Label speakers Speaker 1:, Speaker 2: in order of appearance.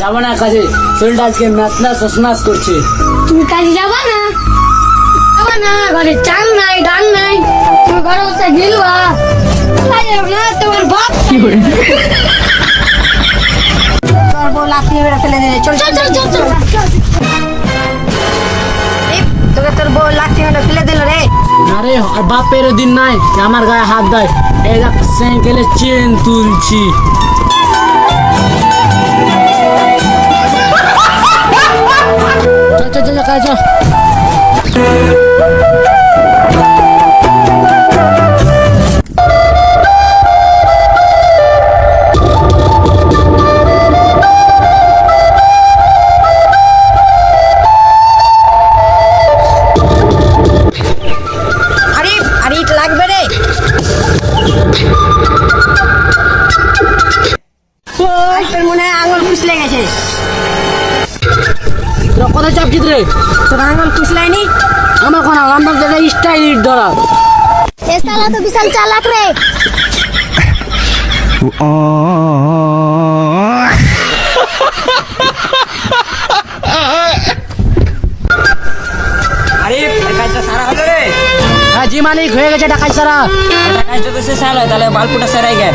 Speaker 1: যাবো না কাজে, শরীরটা আজকে ম্যাচ ম্যাচ করছে।
Speaker 2: তুমি কাজে যাবা না? যাবা না, ঘরে চাল নাই ডাল নাই, তুমি ঘরে বসে গিলবা। কাজে যাবো না, তোমার বাপ তোর বউ লাথি মেরে ফেলে দিলে। চল চল চল চল চল। তোকে তোর বউ লাথি মেরে ফেলে দিল রে।
Speaker 1: আরে বাপের দিন নাই আমার গায়ে হাত দেয়। এই দেখ সাইকেলের চেন তুলছি। চল চল চল কাজ।
Speaker 2: লাগবে রে। মনে হয় আঙুল খুশলে গেছে।
Speaker 1: কোথায় চাপছিস রে?
Speaker 2: তোর আঙুল খুশলাইনি?
Speaker 1: আমার কোনো আমার স্টাইল ধরা।
Speaker 2: এ শালা তো বিশাল চালাক রে।
Speaker 3: আরে কাজটা সারা হলো রে।
Speaker 1: হ্যাঁ জি মালিক, হয়ে গেছে টাকা সারা।
Speaker 3: কাজটা তো শেষ হলো, তাহলে বাল্বটা সারাই গে।